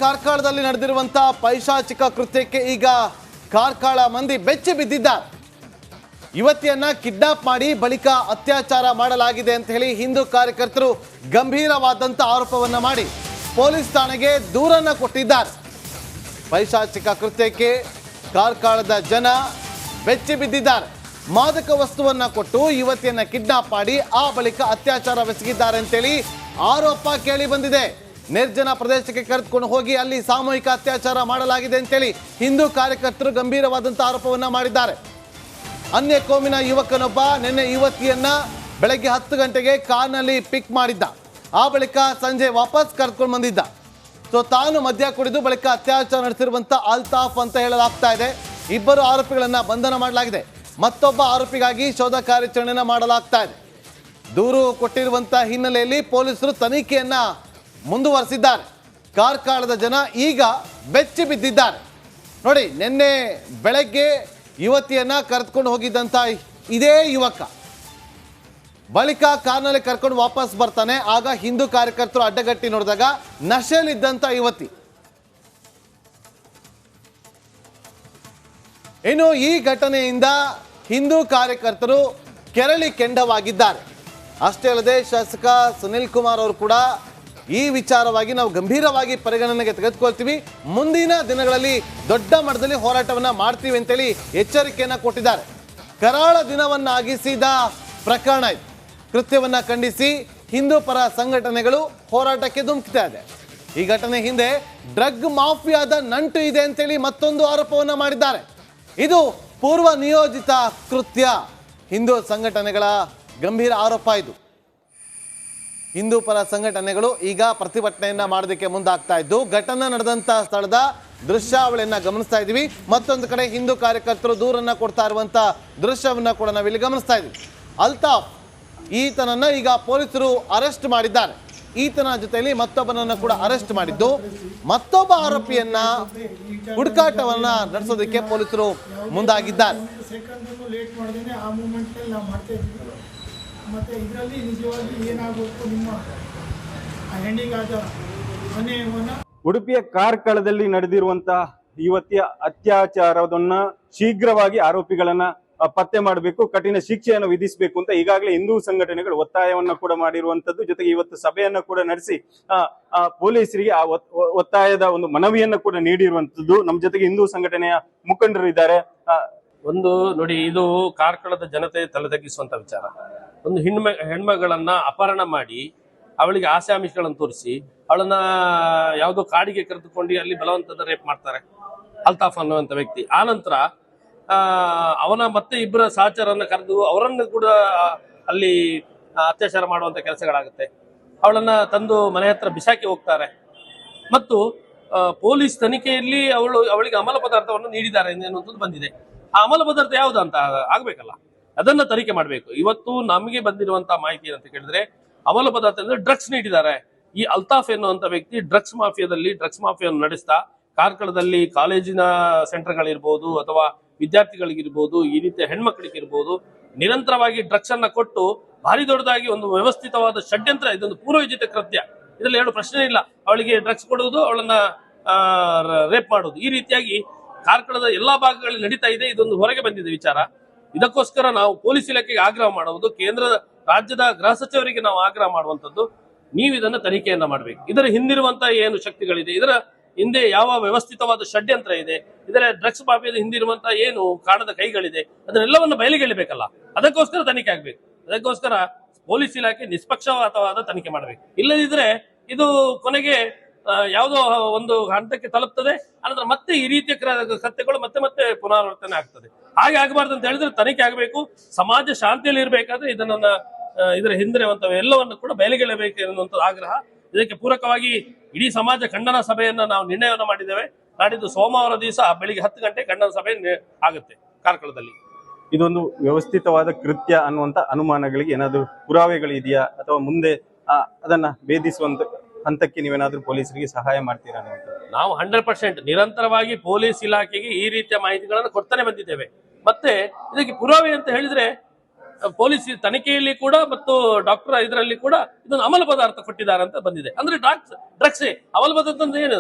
ಕಾರ್ಕಳದಲ್ಲಿ ನಡೆದಿರುವಂತಹ ಪೈಶಾಚಿಕ ಕೃತ್ಯಕ್ಕೆ ಈಗ ಕಾರ್ಕಳ ಮಂದಿ ಬೆಚ್ಚಿ ಬಿದ್ದಿದ್ದಾರೆ. ಯುವತಿಯನ್ನ ಕಿಡ್ನಾಪ್ ಮಾಡಿ ಬಳಿಕ ಅತ್ಯಾಚಾರ ಮಾಡಲಾಗಿದೆ ಅಂತ ಹೇಳಿ ಹಿಂದೂ ಕಾರ್ಯಕರ್ತರು ಗಂಭೀರವಾದಂತ ಆರೋಪವನ್ನ ಮಾಡಿ ಪೊಲೀಸ್ ಠಾಣೆಗೆ ದೂರನ್ನ ಕೊಟ್ಟಿದ್ದಾರೆ. ಪೈಶಾಚಿಕ ಕೃತ್ಯಕ್ಕೆ ಕಾರ್ಕಳದ ಜನ ಬೆಚ್ಚಿ ಬಿದ್ದಿದ್ದಾರೆ. ಮಾದಕ ವಸ್ತುವನ್ನ ಕೊಟ್ಟು ಯುವತಿಯನ್ನ ಕಿಡ್ನಾಪ್ ಮಾಡಿ ಆ ಬಳಿಕ ಅತ್ಯಾಚಾರವೆಸಗಿದ್ದಾರೆ ಅಂತೇಳಿ ಆರೋಪ ಕೇಳಿ ಬಂದಿದೆ. ನಿರ್ಜನ ಪ್ರದೇಶಕ್ಕೆ ಕರೆದುಕೊಂಡು ಹೋಗಿ ಅಲ್ಲಿ ಸಾಮೂಹಿಕ ಅತ್ಯಾಚಾರ ಮಾಡಲಾಗಿದೆ ಅಂತೇಳಿ ಹಿಂದೂ ಕಾರ್ಯಕರ್ತರು ಗಂಭೀರವಾದಂಥ ಆರೋಪವನ್ನ ಮಾಡಿದ್ದಾರೆ. ಅನ್ಯ ಕೋಮಿನ ಯುವಕನೊಬ್ಬ ನಿನ್ನೆ ಯುವತಿಯನ್ನ ಬೆಳಗ್ಗೆ 10 ಗಂಟೆಗೆ ಕಾರ್ನಲ್ಲಿ ಪಿಕ್ ಮಾಡಿದ್ದ. ಆ ಬಳಿಕ ಸಂಜೆ ವಾಪಸ್ ಕರೆದುಕೊಂಡು ಬಂದಿದ್ದ. ಸೊ ತಾನು ಮದ್ಯ ಕುಡಿದು ಬಳಿಕ ಅತ್ಯಾಚಾರ ನಡೆಸಿರುವಂಥ ಅಲ್ತಾಫ್ ಅಂತ ಹೇಳಲಾಗ್ತಾ ಇದೆ. ಇಬ್ಬರು ಆರೋಪಿಗಳನ್ನ ಬಂಧನ ಮಾಡಲಾಗಿದೆ. ಮತ್ತೊಬ್ಬ ಆರೋಪಿಗಾಗಿ ಶೋಧ ಕಾರ್ಯಾಚರಣೆಯನ್ನ ಮಾಡಲಾಗ್ತಾ ಇದೆ. ದೂರು ಕೊಟ್ಟಿರುವಂಥ ಹಿನ್ನೆಲೆಯಲ್ಲಿ ಪೊಲೀಸರು ತನಿಖೆಯನ್ನ ಮುಂದುವರೆಸಿದ್ದಾರೆ. ಕಾರ್ಕಳದ ಜನ ಈಗ ಬೆಚ್ಚಿ ಬಿದ್ದಿದ್ದಾರೆ. ನೋಡಿ, ನಿನ್ನೆ ಬೆಳಗ್ಗೆ ಯುವತಿಯನ್ನ ಕರೆದುಕೊಂಡು ಹೋಗಿದ್ದಂಥ ಇದೇ ಯುವಕ ಬಳಿಕ ಕಾರ್ನಲ್ಲಿ ಕರ್ಕೊಂಡು ವಾಪಸ್ ಬರ್ತಾನೆ. ಆಗ ಹಿಂದೂ ಕಾರ್ಯಕರ್ತರು ಅಡ್ಡಗಟ್ಟಿ ನೋಡಿದಾಗ ನಶೆಯಲ್ಲಿದ್ದಂಥ ಯುವತಿ. ಇನ್ನು ಈ ಘಟನೆಯಿಂದ ಹಿಂದೂ ಕಾರ್ಯಕರ್ತರು ಕೆರಳಿ ಕೆಂಡವಾಗಿದ್ದಾರೆ. ಅಷ್ಟೇ ಅಲ್ಲದೆ ಶಾಸಕ ಸುನಿಲ್ ಕುಮಾರ್ ಅವರು ಕೂಡ ಈ ವಿಚಾರವಾಗಿ ನಾವು ಗಂಭೀರವಾಗಿ ಪರಿಗಣನೆಗೆ ತೆಗೆದುಕೊಳ್ತೀವಿ, ಮುಂದಿನ ದಿನಗಳಲ್ಲಿ ದೊಡ್ಡ ಮಟ್ಟದಲ್ಲಿ ಹೋರಾಟವನ್ನ ಮಾಡ್ತೀವಿ ಅಂತೇಳಿ ಎಚ್ಚರಿಕೆಯನ್ನ ಕೊಟ್ಟಿದ್ದಾರೆ. ಕರಾಳ ದಿನವನ್ನಾಗಿಸಿದ ಪ್ರಕರಣ ಇದು. ಕೃತ್ಯವನ್ನ ಖಂಡಿಸಿ ಹಿಂದೂ ಪರ ಸಂಘಟನೆಗಳು ಹೋರಾಟಕ್ಕೆ ಧುಮುಕ್ತಾ ಇದೆ. ಈ ಘಟನೆ ಹಿಂದೆ ಡ್ರಗ್ ಮಾಫಿಯಾದ ನಂಟು ಇದೆ ಅಂತೇಳಿ ಮತ್ತೊಂದು ಆರೋಪವನ್ನ ಮಾಡಿದ್ದಾರೆ. ಇದು ಪೂರ್ವ ನಿಯೋಜಿತ ಕೃತ್ಯ. ಹಿಂದೂ ಸಂಘಟನೆಗಳ ಗಂಭೀರ ಆರೋಪ ಇದು. ಹಿಂದೂ ಪರ ಸಂಘಟನೆಗಳು ಈಗ ಪ್ರತಿಭಟನೆಯನ್ನ ಮಾಡೋದಕ್ಕೆ ಮುಂದಾಗ್ತಾ ಇದ್ದು, ಘಟನೆ ನಡೆದಂತ ಸ್ಥಳದ ದೃಶ್ಯಾವಳಿಯನ್ನ ಗಮನಿಸ್ತಾ ಇದ್ದೀವಿ. ಮತ್ತೊಂದು ಕಡೆ ಹಿಂದೂ ಕಾರ್ಯಕರ್ತರು ದೂರನ್ನ ಕೊಡ್ತಾ ಇರುವಂತ ದೃಶ್ಯವನ್ನ ಕೂಡ ನಾವಿಲ್ಲಿ ಗಮನಿಸ್ತಾ ಇದ್ದೀವಿ. ಅಲ್ತಾಫ್ ಈತನನ್ನ ಈಗ ಪೊಲೀಸರು ಅರೆಸ್ಟ್ ಮಾಡಿದ್ದಾರೆ. ಈತನ ಜೊತೆಯಲ್ಲಿ ಮತ್ತೊಬ್ಬನನ್ನ ಕೂಡ ಅರೆಸ್ಟ್ ಮಾಡಿದ್ದು, ಮತ್ತೊಬ್ಬ ಆರೋಪಿಯನ್ನ ಹುಡುಕಾಟವನ್ನ ನಡೆಸೋದಕ್ಕೆ ಪೊಲೀಸರು ಮುಂದಾಗಿದ್ದಾರೆ. ಮತ್ತೆ ಇದರಲ್ಲಿ ನಿಜವಾಗಿ ಏನಾಗಬೇಕು ನಿಮ್ಮ ಹೆಣ್ಣಿಗಾದ ಅನ್ಯಾಯವನ್ನ. ಉಡುಪಿಯ ಕಾರ್ಕಳದಲ್ಲಿ ನಡೆದಿರುವಂತಹ ಯುವತಿಯ ಅತ್ಯಾಚಾರವನ್ನ ಶೀಘ್ರವಾಗಿ ಆರೋಪಿಗಳನ್ನ ಪತ್ತೆ ಮಾಡಬೇಕು, ಕಠಿಣ ಶಿಕ್ಷೆಯನ್ನು ವಿಧಿಸಬೇಕು ಅಂತ ಈಗಾಗಲೇ ಹಿಂದೂ ಸಂಘಟನೆಗಳು ಒತ್ತಾಯವನ್ನ ಕೂಡ ಮಾಡಿರುವಂತದ್ದು. ಜೊತೆಗೆ ಇವತ್ತು ಸಭೆಯನ್ನ ಕೂಡ ನಡೆಸಿ ಪೊಲೀಸರಿಗೆ ಆ ಒತ್ತಾಯದ ಒಂದು ಮನವಿಯನ್ನ ಕೂಡ ನೀಡಿರುವಂತದ್ದು. ನಮ್ಮ ಜೊತೆಗೆ ಹಿಂದೂ ಸಂಘಟನೆಯ ಮುಖಂಡರು ಇದ್ದಾರೆ. ಒಂದು ನೋಡಿ, ಇದು ಕಾರ್ಕಳದ ಜನತೆ ತಲೆ ತಗ್ಗಿಸುವಂತ ವಿಚಾರ. ಒಂದು ಹೆಣ್ಮಗಳನ್ನ ಅಪಹರಣ ಮಾಡಿ ಅವಳಿಗೆ ಆಸೆ ಆಮಿಷಗಳನ್ನು ತೋರಿಸಿ ಅವಳನ್ನ ಯಾವುದೋ ಕಾಡಿಗೆ ಕರೆದುಕೊಂಡು ಅಲ್ಲಿ ಬಲವಂತದ ರೇಪ್ ಮಾಡ್ತಾರೆ ಅಲ್ತಾಫ್ ಅನ್ನುವಂತ ವ್ಯಕ್ತಿ. ಆ ನಂತರ ಅವನ ಮತ್ತೆ ಇಬ್ಬರ ಸಹಚರನ್ನ ಕರೆದು ಅವರನ್ನು ಕೂಡ ಅಲ್ಲಿ ಅತ್ಯಾಚಾರ ಮಾಡುವಂತ ಕೆಲಸಗಳಾಗುತ್ತೆ. ಅವಳನ್ನ ತಂದು ಮನೆ ಹತ್ರ ಬಿಸಾಕಿ ಹೋಗ್ತಾರೆ. ಮತ್ತು ಪೊಲೀಸ್ ತನಿಖೆಯಲ್ಲಿ ಅವಳಿಗೆ ಅಮಲ ಪದಾರ್ಥವನ್ನು ನೀಡಿದ್ದಾರೆ ಎನ್ನುವಂಥದ್ದು ಬಂದಿದೆ. ಆ ಅಮಲ ಪದಾರ್ಥ ಯಾವುದು ಅಂತ ಆಗ್ಬೇಕಲ್ಲ, ಅದನ್ನ ತನಿಖೆ ಮಾಡಬೇಕು. ಇವತ್ತು ನಮಗೆ ಬಂದಿರುವಂತಹ ಮಾಹಿತಿ ಏನಂತ ಕೇಳಿದ್ರೆ, ಅಮಲ ಪದಾರ್ಥ ಅಂದ್ರೆ ಡ್ರಗ್ಸ್ ನೀಡಿದ್ದಾರೆ. ಈ ಅಲ್ತಾಫ್ ಎನ್ನುವಂತ ವ್ಯಕ್ತಿ ಡ್ರಗ್ಸ್ ಮಾಫಿಯಾವನ್ನು ನಡೆಸ್ತಾ ಕಾರ್ಕಳದಲ್ಲಿ ಕಾಲೇಜಿನ ಸೆಂಟರ್ಗಳಿರ್ಬೋದು ಅಥವಾ ವಿದ್ಯಾರ್ಥಿಗಳಿಗಿರ್ಬೋದು, ಈ ರೀತಿಯ ಹೆಣ್ಮಕ್ಳಿಗಿರ್ಬೋದು ನಿರಂತರವಾಗಿ ಡ್ರಗ್ಸ್ ಅನ್ನ ಕೊಟ್ಟು ಭಾರಿ ದೊಡ್ಡದಾಗಿ ಒಂದು ವ್ಯವಸ್ಥಿತವಾದ ಷಡ್ಯಂತ್ರ. ಇದೊಂದು ಪೂರ್ವಯೋಜಿತ ಕೃತ್ಯ. ಇದರಲ್ಲಿ ಎರಡು ಪ್ರಶ್ನೆ ಇಲ್ಲ. ಅವಳಿಗೆ ಡ್ರಗ್ಸ್ ಕೊಡುವುದು, ಅವಳನ್ನ ರೇಪ್ ಮಾಡುವುದು, ಈ ರೀತಿಯಾಗಿ ಕಾರ್ಕಳದ ಎಲ್ಲಾ ಭಾಗಗಳಲ್ಲಿ ನಡೀತಾ ಇದೆ. ಇದೊಂದು ಹೊರಗೆ ಬಂದಿದೆ ವಿಚಾರ. ಇದಕ್ಕೋಸ್ಕರ ನಾವು ಪೊಲೀಸ್ ಇಲಾಖೆಗೆ ಆಗ್ರಹ ಮಾಡುವುದು, ರಾಜ್ಯದ ಗೃಹ ಸಚಿವರಿಗೆ ನಾವು ಆಗ್ರಹ ಮಾಡುವಂತದ್ದು, ನೀವು ಇದನ್ನ ತನಿಖೆಯನ್ನ ಮಾಡಬೇಕು. ಇದರ ಹಿಂದಿರುವಂತಹ ಏನು ಶಕ್ತಿಗಳಿದೆ, ಇದರ ಹಿಂದೆ ಯಾವ ವ್ಯವಸ್ಥಿತವಾದ ಷಡ್ಯಂತ್ರ ಇದೆ, ಇದರ ಡ್ರಗ್ಸ್ ಮಾಫಿಯಾದ ಹಿಂದಿರುವಂತಹ ಏನು ಕಾಣದ ಕೈಗಳಿದೆ, ಅದನ್ನೆಲ್ಲವನ್ನು ಬಯಲಿಗೆಳಿಬೇಕಲ್ಲ. ಅದಕ್ಕೋಸ್ಕರ ತನಿಖೆ ಆಗ್ಬೇಕು. ಅದಕ್ಕೋಸ್ಕರ ಪೊಲೀಸ್ ಇಲಾಖೆ ನಿಷ್ಪಕ್ಷಪಾತವಾದ ತನಿಖೆ ಮಾಡಬೇಕು. ಇಲ್ಲದಿದ್ರೆ ಇದು ಕೊನೆಗೆ ಯಾವುದೋ ಒಂದು ಹಂತಕ್ಕೆ ತಲುಪ್ತದೆ. ಅನಂತರ ಮತ್ತೆ ಈ ರೀತಿಯ ಕೃತ್ಯಗಳು ಮತ್ತೆ ಮತ್ತೆ ಪುನರಾವರ್ತನೆ ಆಗ್ತದೆ. ಹಾಗೆ ಆಗಬಾರ್ದು ಅಂತ ಹೇಳಿದ್ರೆ ತನಿಖೆ ಆಗಬೇಕು. ಸಮಾಜ ಶಾಂತಿಯಲ್ಲಿ ಇರಬೇಕಾದ್ರೆ ಇದರ ಹಿಂದಿರುವಂತಹ ಎಲ್ಲವನ್ನು ಕೂಡ ಬಯಲಿಗೆಳಬೇಕು ಎನ್ನುವಂತ ಆಗ್ರಹ. ಇದಕ್ಕೆ ಪೂರಕವಾಗಿ ಇಡೀ ಸಮಾಜ ಖಂಡನ ಸಭೆಯನ್ನ ನಾವು ನಿರ್ಣಯವನ್ನು ಮಾಡಿದ್ದೇವೆ. ನಾಡಿದ್ದು ಸೋಮವಾರ ದಿವಸ ಬೆಳಿಗ್ಗೆ 10 ಗಂಟೆ ಖಂಡನ ಸಭೆ ಆಗುತ್ತೆ ಕಾರ್ಕಳದಲ್ಲಿ. ಇದೊಂದು ವ್ಯವಸ್ಥಿತವಾದ ಕೃತ್ಯ ಅನ್ನುವಂತ ಅನುಮಾನಗಳಿಗೆ ಏನಾದ್ರು ಪುರಾವೆಗಳಿದೆಯಾ, ಅಥವಾ ಮುಂದೆ ಅದನ್ನ ಭೇದಿಸುವಂತ ಹಂತಕ್ಕೆ ನೀವೇನಾದ್ರೂ ಪೊಲೀಸರಿಗೆ ಸಹಾಯ ಮಾಡ್ತೀರಾ? ನಾವು 100% ನಿರಂತರವಾಗಿ ಪೊಲೀಸ್ ಇಲಾಖೆಗೆ ಈ ರೀತಿಯ ಮಾಹಿತಿಗಳನ್ನು ಕೊಡ್ತಾನೆ ಬಂದಿದ್ದೇವೆ. ಮತ್ತೆ ಇದಕ್ಕೆ ಪುರಾವೆ ಅಂತ ಹೇಳಿದ್ರೆ ಪೊಲೀಸ್ ತನಿಖೆಯಲ್ಲಿ ಕೂಡ ಮತ್ತು ಡಾಕ್ಟರ್ ಇದರಲ್ಲಿ ಕೂಡ ಇದನ್ನು ಅಮಲು ಪದಾರ್ಥ ಕೊಟ್ಟಿದ್ದಾರೆ ಅಂತ ಬಂದಿದೆ. ಅಂದ್ರೆ ಡ್ರಗ್ಸ್ ಅಮಲು ಪದಾರ್ಥ ಏನು,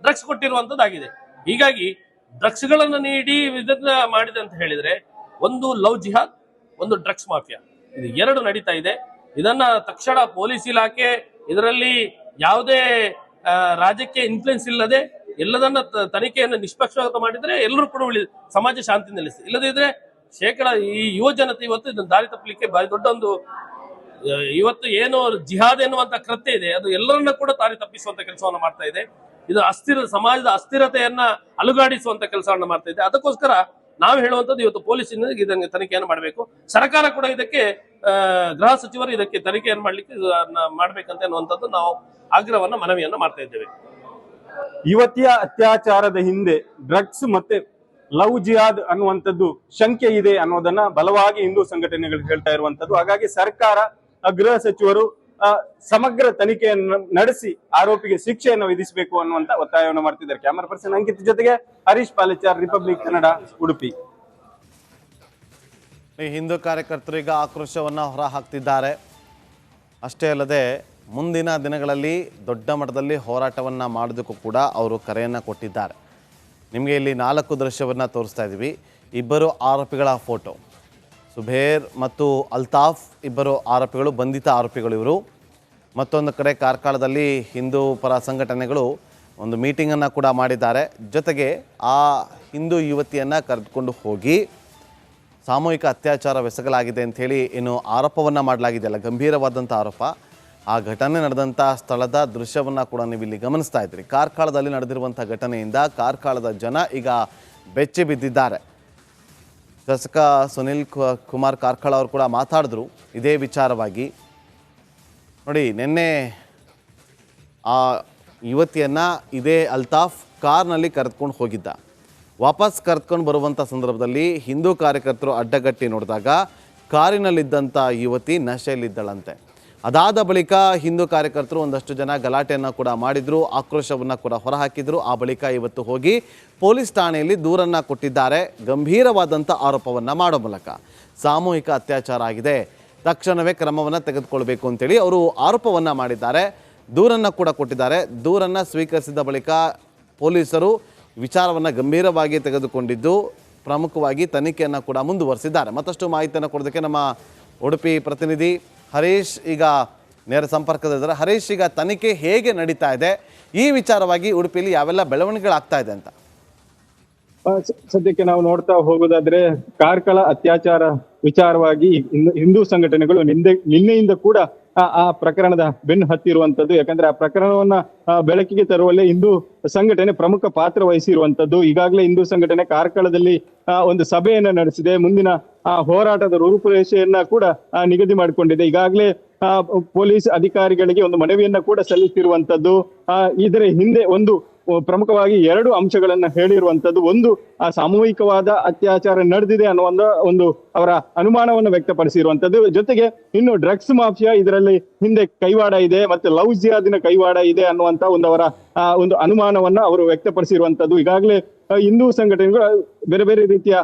ಡ್ರಗ್ಸ್ ಕೊಟ್ಟಿರುವಂತದ್ದಾಗಿದೆ. ಹೀಗಾಗಿ ಡ್ರಗ್ಸ್ ಗಳನ್ನ ನೀಡಿ ಇದನ್ನ ಮಾಡಿದೆ ಅಂತ ಹೇಳಿದ್ರೆ ಒಂದು ಲವ್ ಜಿಹಾದ್, ಒಂದು ಡ್ರಗ್ಸ್ ಮಾಫಿಯಾ, ಇದು ಎರಡು ನಡೀತಾ ಇದೆ. ಇದನ್ನ ತಕ್ಷಣ ಪೊಲೀಸ್ ಇಲಾಖೆ ಇದರಲ್ಲಿ ಯಾವುದೇ ರಾಜ್ಯಕ್ಕೆ ಇನ್ಫ್ಲುಯೆನ್ಸ್ ಇಲ್ಲದೆ ಎಲ್ಲದನ್ನ ತನಿಖೆಯನ್ನು ನಿಷ್ಪಕ್ಷಪಾತ ಮಾಡಿದ್ರೆ ಎಲ್ಲರೂ ಕೂಡ ಸಮಾಜ ಶಾಂತಿ ನೆಲೆಸಿ. ಇಲ್ಲದಿದ್ರೆ ಈ ಯುವ ಜನತೆ ಇವತ್ತು ಇದನ್ನು ದಾರಿ ತಪ್ಪಲಿಕ್ಕೆ ಬಾರಿ ದೊಡ್ಡ ಒಂದು ಇವತ್ತು ಏನು ಜಿಹಾದ್ ಎನ್ನುವಂತ ಕೃತ್ಯ ಇದೆ ಅದು ಎಲ್ಲರನ್ನ ಕೂಡ ದಾರಿ ತಪ್ಪಿಸುವಂತ ಕೆಲಸವನ್ನ ಮಾಡ್ತಾ ಇದೆ. ಇದು ಸಮಾಜದ ಅಸ್ಥಿರತೆಯನ್ನ ಅಲುಗಾಡಿಸುವಂತ ಕೆಲಸವನ್ನ ಮಾಡ್ತಾ ಇದೆ. ಅದಕ್ಕೋಸ್ಕರ ನಾವು ಹೇಳುವಂತದ್ದು ಇವತ್ತು ಪೊಲೀಸ್ ಇದಕ್ಕೆ ತನಿಖೆಯನ್ನು ಮಾಡಬೇಕು. ಸರ್ಕಾರ ಕೂಡ ಇದಕ್ಕೆ ಗೃಹ ಸಚಿವರು ಇದಕ್ಕೆ ತನಿಖೆಯನ್ನು ಮಾಡ್ಲಿಕ್ಕೆ ಮಾಡ್ಬೇಕಂತ ಅನ್ನುವಂಥದ್ದು ನಾವು ಆಗ್ರಹವನ್ನ ಮನವಿಯನ್ನ ಮಾಡ್ತಾ ಇದ್ದೇವೆ. ಯುವತಿಯ ಅತ್ಯಾಚಾರದ ಹಿಂದೆ ಡ್ರಗ್ಸ್ ಮತ್ತೆ ಲವ್ ಜಿಹಾದ್ ಅನ್ನುವಂಥದ್ದು ಶಂಕೆ ಇದೆ ಅನ್ನೋದನ್ನ ಬಲವಾಗಿ ಹಿಂದೂ ಸಂಘಟನೆಗಳು ಹೇಳ್ತಾ ಇರುವಂತದ್ದು. ಹಾಗಾಗಿ ಸರ್ಕಾರ, ಗೃಹ ಸಚಿವರು ಸಮಗ್ರ ತನಿಖೆಯನ್ನು ನಡೆಸಿ ಆರೋಪಿಗೆ ಶಿಕ್ಷೆಯನ್ನು ವಿಧಿಸಬೇಕು ಅನ್ನುವಂತ ಒತ್ತಾಯವನ್ನು ಮಾಡ್ತಿದ್ದಾರೆ. ಕ್ಯಾಮರಾ ಪರ್ಸನ್ ಅಂಕಿತ್ ಜೊತೆಗೆ ಹರೀಶ್ ಪಾಲೆಚಾರ್, ರಿಪಬ್ಲಿಕ್ ಕನ್ನಡ, ಉಡುಪಿ. ಹಿಂದೂ ಕಾರ್ಯಕರ್ತರು ಈಗ ಆಕ್ರೋಶವನ್ನ ಹೊರ ಹಾಕ್ತಿದ್ದಾರೆ. ಅಷ್ಟೇ ಅಲ್ಲದೆ ಮುಂದಿನ ದಿನಗಳಲ್ಲಿ ದೊಡ್ಡ ಮಟ್ಟದಲ್ಲಿ ಹೋರಾಟವನ್ನ ಮಾಡೋದಕ್ಕೂ ಕೂಡ ಅವರು ಕರೆಯನ್ನ ಕೊಟ್ಟಿದ್ದಾರೆ. ನಿಮಗೆ ಇಲ್ಲಿ 4 ದೃಶ್ಯವನ್ನು ತೋರಿಸ್ತಾ ಇದ್ದೀವಿ. ಇಬ್ಬರು ಆರೋಪಿಗಳ ಫೋಟೋ, ಸುಬೇರ್ ಮತ್ತು ಅಲ್ತಾಫ್ ಇಬ್ಬರು ಆರೋಪಿಗಳು, ಬಂಧಿತ ಆರೋಪಿಗಳು ಇವರು. ಮತ್ತೊಂದು ಕಡೆ ಕಾರ್ಕಳದಲ್ಲಿ ಹಿಂದೂ ಪರ ಸಂಘಟನೆಗಳು ಒಂದು ಮೀಟಿಂಗನ್ನು ಕೂಡ ಮಾಡಿದ್ದಾರೆ. ಜೊತೆಗೆ ಆ ಹಿಂದೂ ಯುವತಿಯನ್ನು ಕರೆದುಕೊಂಡು ಹೋಗಿ ಸಾಮೂಹಿಕ ಅತ್ಯಾಚಾರವೆಸಗಲಾಗಿದೆ ಅಂಥೇಳಿ ಏನು ಆರೋಪವನ್ನು ಮಾಡಲಾಗಿದೆಯಲ್ಲ, ಗಂಭೀರವಾದಂಥ ಆರೋಪ, ಆ ಘಟನೆ ನಡೆದಂಥ ಸ್ಥಳದ ದೃಶ್ಯವನ್ನು ಕೂಡ ನೀವು ಇಲ್ಲಿ ಗಮನಿಸ್ತಾ ಇದ್ದೀರಿ. ಕಾರ್ಕಳದಲ್ಲಿ ನಡೆದಿರುವಂಥ ಘಟನೆಯಿಂದ ಕಾರ್ಕಳದ ಜನ ಈಗ ಬೆಚ್ಚಿ ಬಿದ್ದಿದ್ದಾರೆ. ಶಾಸಕ ಸುನಿಲ್ ಕುಮಾರ್ ಕಾರ್ಕಳ ಅವರು ಕೂಡ ಮಾತಾಡಿದ್ರು ಇದೇ ವಿಚಾರವಾಗಿ. ನೋಡಿ, ನಿನ್ನೆ ಆ ಯುವತಿಯನ್ನು ಇದೇ ಅಲ್ತಾಫ್ ಕಾರ್ನಲ್ಲಿ ಕರೆದುಕೊಂಡು ಹೋಗಿದ್ದ. ವಾಪಸ್ ಕರೆದುಕೊಂಡು ಬರುವಂಥ ಸಂದರ್ಭದಲ್ಲಿ ಹಿಂದೂ ಕಾರ್ಯಕರ್ತರು ಅಡ್ಡಗಟ್ಟಿ ನೋಡಿದಾಗ ಕಾರಿನಲ್ಲಿದ್ದಂಥ ಯುವತಿ ನಶೆಯಲ್ಲಿದ್ದಳಂತೆ. ಅದಾದ ಬಳಿಕ ಹಿಂದೂ ಕಾರ್ಯಕರ್ತರು ಒಂದಷ್ಟು ಜನ ಗಲಾಟೆಯನ್ನು ಕೂಡ ಮಾಡಿದರು, ಆಕ್ರೋಶವನ್ನು ಕೂಡ ಹೊರಹಾಕಿದರು. ಆ ಬಳಿಕ ಇವತ್ತು ಹೋಗಿ ಪೊಲೀಸ್ ಠಾಣೆಯಲ್ಲಿ ದೂರನ್ನು ಕೊಟ್ಟಿದ್ದಾರೆ. ಗಂಭೀರವಾದಂಥ ಆರೋಪವನ್ನು ಮಾಡೋ ಮೂಲಕ ಸಾಮೂಹಿಕ ಅತ್ಯಾಚಾರ ಆಗಿದೆ, ತಕ್ಷಣವೇ ಕ್ರಮವನ್ನು ತೆಗೆದುಕೊಳ್ಬೇಕು ಅಂತೇಳಿ ಅವರು ಆರೋಪವನ್ನು ಮಾಡಿದ್ದಾರೆ. ದೂರನ್ನು ಕೂಡ ಕೊಟ್ಟಿದ್ದಾರೆ. ದೂರನ್ನು ಸ್ವೀಕರಿಸಿದ ಬಳಿಕ ಪೊಲೀಸರು ವಿಚಾರವನ್ನು ಗಂಭೀರವಾಗಿ ತೆಗೆದುಕೊಂಡಿದ್ದು ಪ್ರಮುಖವಾಗಿ ತನಿಖೆಯನ್ನು ಕೂಡ ಮುಂದುವರಿಸಿದ್ದಾರೆ. ಮತ್ತಷ್ಟು ಮಾಹಿತಿಯನ್ನು ಕೊಡೋದಕ್ಕೆ ನಮ್ಮ ಉಡುಪಿ ಪ್ರತಿನಿಧಿ ಹರೀಶ್ ಈಗ ನೇರ ಸಂಪರ್ಕದಲ್ಲಿದ್ದಾರೆ. ಹರೀಶ್, ಈಗ ತನಿಖೆ ಹೇಗೆ ನಡೀತಾ ಇದೆ, ಈ ವಿಚಾರವಾಗಿ ಉಡುಪಿಯಲ್ಲಿ ಯಾವೆಲ್ಲ ಬೆಳವಣಿಗೆಗಳಾಗ್ತಾ ಇದೆ ಅಂತ? ಸದ್ಯಕ್ಕೆ ನಾವು ನೋಡ್ತಾ ಹೋಗೋದಾದ್ರೆ ಕಾರ್ಕಳ ಅತ್ಯಾಚಾರ ವಿಚಾರವಾಗಿ ಹಿಂದೂ ಸಂಘಟನೆಗಳು ನಿನ್ನೆಯಿಂದ ಕೂಡ ಆ ಪ್ರಕರಣದ ಬೆನ್ನು ಹತ್ತಿರುವಂತದ್ದು. ಯಾಕಂದ್ರೆ ಆ ಪ್ರಕರಣವನ್ನ ಬೆಳಕಿಗೆ ತರುವಲ್ಲಿ ಹಿಂದೂ ಸಂಘಟನೆ ಪ್ರಮುಖ ಪಾತ್ರ ವಹಿಸಿರುವಂತದ್ದು. ಈಗಾಗಲೇ ಹಿಂದೂ ಸಂಘಟನೆ ಕಾರ್ಕಳದಲ್ಲಿ ಒಂದು ಸಭೆಯನ್ನ ನಡೆಸಿದೆ. ಮುಂದಿನ ಹೋರಾಟದ ರೂಪುರೇಷೆಯನ್ನ ಕೂಡ ನಿಗದಿ ಮಾಡಿಕೊಂಡಿದೆ. ಈಗಾಗಲೇ ಪೊಲೀಸ್ ಅಧಿಕಾರಿಗಳಿಗೆ ಒಂದು ಮನವಿಯನ್ನ ಕೂಡ ಸಲ್ಲಿಸಿರುವಂತದ್ದು. ಇದರ ಹಿಂದೆ ಒಂದು ಪ್ರಮುಖವಾಗಿ 2 ಅಂಶಗಳನ್ನ ಹೇಳಿರುವಂತದ್ದು. ಒಂದು, ಆ ಸಾಮೂಹಿಕವಾದ ಅತ್ಯಾಚಾರ ನಡೆದಿದೆ ಅನ್ನುವ ಒಂದು ಅವರ ಅನುಮಾನವನ್ನು ವ್ಯಕ್ತಪಡಿಸಿರುವಂತದ್ದು. ಜೊತೆಗೆ ಇನ್ನು ಡ್ರಗ್ಸ್ ಮಾಫಿಯಾ ಇದರಲ್ಲಿ ಹಿಂದೆ ಕೈವಾಡ ಇದೆ, ಮತ್ತೆ ಲವ್ ಜಿಹಾದಿನ ಕೈವಾಡ ಇದೆ ಅನ್ನುವಂತ ಅವರ ಒಂದು ಅನುಮಾನವನ್ನ ಅವರು ವ್ಯಕ್ತಪಡಿಸಿರುವಂತದ್ದು. ಈಗಾಗಲೇ ಹಿಂದೂ ಸಂಘಟನೆಗಳು ಬೇರೆ ಬೇರೆ ರೀತಿಯ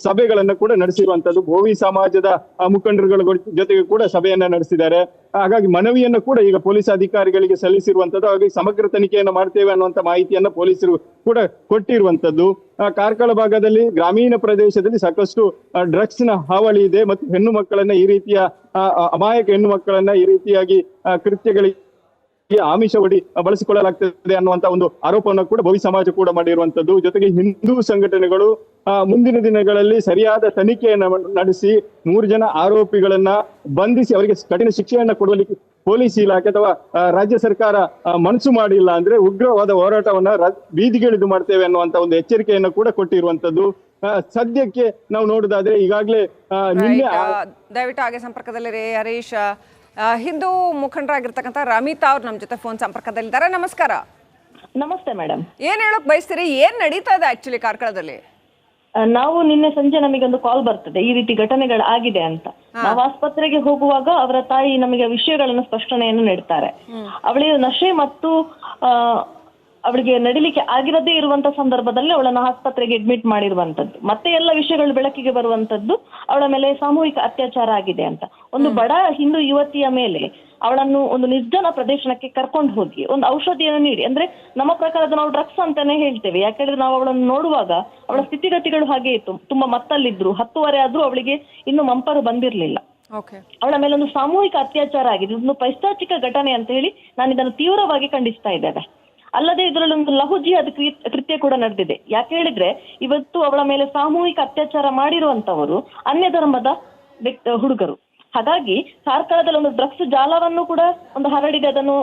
ಸಭೆಗಳನ್ನ ಕೂಡ ನಡೆಸಿರುವಂತದ್ದು. ಭೋವಿ ಸಮಾಜದ ಮುಖಂಡರುಗಳ ಜೊತೆಗೆ ಕೂಡ ಸಭೆಯನ್ನ ನಡೆಸಿದ್ದಾರೆ. ಹಾಗಾಗಿ ಮನವಿಯನ್ನು ಕೂಡ ಈಗ ಪೊಲೀಸ್ ಅಧಿಕಾರಿಗಳಿಗೆ ಸಲ್ಲಿಸಿರುವಂತದ್ದು. ಹಾಗಾಗಿ ಸಮಗ್ರ ತನಿಖೆಯನ್ನು ಮಾಡ್ತೇವೆ ಅನ್ನುವಂತ ಮಾಹಿತಿಯನ್ನ ಪೊಲೀಸರು ಕೂಡ ಕೊಟ್ಟಿರುವಂತದ್ದು. ಕಾರ್ಕಳ ಭಾಗದಲ್ಲಿ ಗ್ರಾಮೀಣ ಪ್ರದೇಶದಲ್ಲಿ ಸಾಕಷ್ಟು ಡ್ರಗ್ಸ್ ನ ಹಾವಳಿ ಇದೆ ಮತ್ತು ಹೆಣ್ಣು ಮಕ್ಕಳನ್ನ ಈ ರೀತಿಯ ಅಮಾಯಕ ಹೆಣ್ಣು ಮಕ್ಕಳನ್ನ ಈ ರೀತಿಯಾಗಿ ಕೃತ್ಯಗಳಿಗೆ ಆಮಿಷ ಒಡ್ಡಿ ಬಳಸಿಕೊಳ್ಳಲಾಗ್ತದೆ ಅನ್ನುವಂತ ಒಂದು ಆರೋಪವನ್ನು ಕೂಡ ಭೋವಿ ಸಮಾಜ ಕೂಡ ಮಾಡಿರುವಂತದ್ದು. ಜೊತೆಗೆ ಹಿಂದೂ ಸಂಘಟನೆಗಳು ಮುಂದಿನ ದಿನಗಳಲ್ಲಿ ಸರಿಯಾದ ತನಿಖೆಯನ್ನು ನಡೆಸಿ 3 ಜನ ಆರೋಪಿಗಳನ್ನ ಬಂಧಿಸಿ ಅವರಿಗೆ ಕಠಿಣ ಶಿಕ್ಷೆಯನ್ನ ಕೊಡುವಲ್ಲಿ ಪೊಲೀಸ್ ಇಲಾಖೆ ಅಥವಾ ರಾಜ್ಯ ಸರ್ಕಾರ ಮನಸ್ಸು ಮಾಡಿಲ್ಲ ಅಂದ್ರೆ ಉಗ್ರವಾದ ಹೋರಾಟವನ್ನ ಬೀದಿಗಿಳಿದು ಮಾಡ್ತೇವೆ ಅನ್ನುವಂತ ಒಂದು ಎಚ್ಚರಿಕೆಯನ್ನು ಕೂಡ ಕೊಟ್ಟಿರುವಂತದ್ದು. ಸದ್ಯಕ್ಕೆ ನಾವು ನೋಡುದಾದ್ರೆ ಈಗಾಗಲೇ ನಿನ್ನೆ ದಯವಿಟ್ಟು ಹಾಗೆ ಸಂಪರ್ಕದಲ್ಲಿ ಹರೀಶ್, ಹಿಂದೂ ಮುಖಂಡರಾಗಿರ್ತಕ್ಕಂಥ ರಮಿತಾ ಅವ್ರು ನಮ್ಮ ಜೊತೆ ಫೋನ್ ಸಂಪರ್ಕದಲ್ಲಿದ್ದಾರೆ. ನಮಸ್ಕಾರ. ನಮಸ್ತೆ ಮೇಡಮ್. ಏನ್ ಹೇಳಕ್ ಬಯಸ್ತೀರಿ, ಏನ್ ನಡೀತಾ ಇದೆ ಆಕ್ಚುಲಿ ಕಾರ್ಕಳದಲ್ಲಿ? ನಾವು ನಿನ್ನೆ ಸಂಜೆ ನಮಗೊಂದು ಕಾಲ್ ಬರ್ತದೆ ಈ ರೀತಿ ಘಟನೆಗಳಾಗಿದೆ ಅಂತ. ನಾವು ಆಸ್ಪತ್ರೆಗೆ ಹೋಗುವಾಗ ಅವರ ತಾಯಿ ನಮಗೆ ವಿಷಯಗಳನ್ನು ಸ್ಪಷ್ಟನೆಯನ್ನು ನೀಡ್ತಾರೆ. ಅವಳಿಗೆ ನಶೆ ಮತ್ತು ಅವಳಿಗೆ ನಡಿಲಿಕ್ಕೆ ಆಗಿರದೇ ಇರುವಂತ ಸಂದರ್ಭದಲ್ಲಿ ಅವಳನ್ನ ಆಸ್ಪತ್ರೆಗೆ ಅಡ್ಮಿಟ್ ಮಾಡಿರುವಂತದ್ದು. ಮತ್ತೆ ಎಲ್ಲ ವಿಷಯಗಳು ಬೆಳಕಿಗೆ ಬರುವಂತದ್ದು ಅವಳ ಮೇಲೆ ಸಾಮೂಹಿಕ ಅತ್ಯಾಚಾರ ಆಗಿದೆ ಅಂತ. ಒಂದು ಬಡ ಹಿಂದೂ ಯುವತಿಯ ಮೇಲೆ ಅವಳನ್ನು ಒಂದು ನಿರ್ಜನ ಪ್ರದೇಶಕ್ಕೆ ಕರ್ಕೊಂಡು ಹೋಗಿ ಒಂದು ಔಷಧಿಯನ್ನು ನೀಡಿ, ಅಂದ್ರೆ ನಮ್ಮ ಪ್ರಕಾರ ನಾವು ಡ್ರಗ್ಸ್ ಅಂತಾನೆ ಹೇಳ್ತೇವೆ. ಯಾಕಂದ್ರೆ ನಾವು ಅವಳನ್ನು ನೋಡುವಾಗ ಅವಳ ಸ್ಥಿತಿಗತಿಗಳು ಹಾಗೆ ಇತ್ತು, ತುಂಬಾ ಮತ್ತಲ್ಲಿದ್ರು, 10:30 ಆದ್ರೂ ಅವಳಿಗೆ ಇನ್ನು ಮಂಪರು ಬಂದಿರಲಿಲ್ಲ. ಅವಳ ಮೇಲೆ ಒಂದು ಸಾಮೂಹಿಕ ಅತ್ಯಾಚಾರ ಆಗಿದೆ. ಒಂದು ಪೈಶಾಚಿಕ ಘಟನೆ ಅಂತ ಹೇಳಿ ನಾನು ಇದನ್ನು ತೀವ್ರವಾಗಿ ಖಂಡಿಸ್ತಾ ಇದ್ದೇನೆ. ಅಲ್ಲದೆ ಇದರಲ್ಲಿ ಒಂದು ಲಘು ಜಿಹಾದ್ ಕೃತ್ಯ ಕೂಡ ನಡೆದಿದೆ. ಯಾಕೆ ಹೇಳಿದ್ರೆ ಇವತ್ತು ಅವಳ ಮೇಲೆ ಸಾಮೂಹಿಕ ಅತ್ಯಾಚಾರ ಮಾಡಿರುವಂತವರು ಅನ್ಯ ಧರ್ಮದ ಹುಡುಗರು. ಹಾಗಾಗಿ ಕಾರ್ಕಳದಲ್ಲಿ ಒಂದು ಡ್ರಗ್ಸ್ ಜಾಲವನ್ನು ಕೂಡ ಒಂದು ಹರಡಿದೆ, ಅದನ್ನು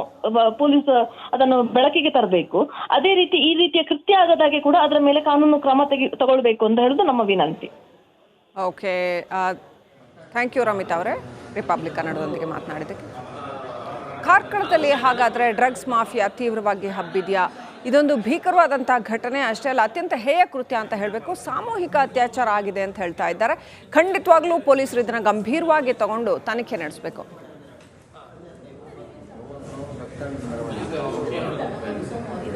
ಪೊಲೀಸ್ ಅದನ್ನು ಬೆಳಕಿಗೆ ತರಬೇಕು. ಅದೇ ರೀತಿ ಈ ರೀತಿಯ ಕೃತ್ಯ ಆಗದಾಗೆ ಕೂಡ ಅದರ ಮೇಲೆ ಕಾನೂನು ಕ್ರಮ ತಗೊಳ್ಬೇಕು ಅಂತ ಹೇಳುದು ನಮ್ಮ ವಿನಂತಿ. ಓಕೆ, ಥ್ಯಾಂಕ್ ಯು ರಮಿತಾ ಅವರೇ, ರಿಪಬ್ಲಿಕ್ ಕನ್ನಡದೊಂದಿಗೆ ಮಾತನಾಡಿದ್ದಕ್ಕೆ. ಕಾರ್ಕಳದಲ್ಲಿ ಹಾಗಾದರೆ ಡ್ರಗ್ಸ್ ಮಾಫಿಯಾ ತೀವ್ರವಾಗಿ ಹಬ್ಬಿದೆಯಾ? ಇದೊಂದು ಭೀಕರವಾದಂಥ ಘಟನೆ ಅಷ್ಟೇ ಅಲ್ಲ, ಅತ್ಯಂತ ಹೇಯ ಕೃತ್ಯ ಅಂತ ಹೇಳಬೇಕು. ಸಾಮೂಹಿಕ ಅತ್ಯಾಚಾರ ಆಗಿದೆ ಅಂತ ಹೇಳ್ತಾ ಇದ್ದಾರೆ. ಖಂಡಿತವಾಗ್ಲೂ ಪೊಲೀಸರು ಇದನ್ನು ಗಂಭೀರವಾಗಿ ತಗೊಂಡು ತನಿಖೆ ನಡೆಸಬೇಕು.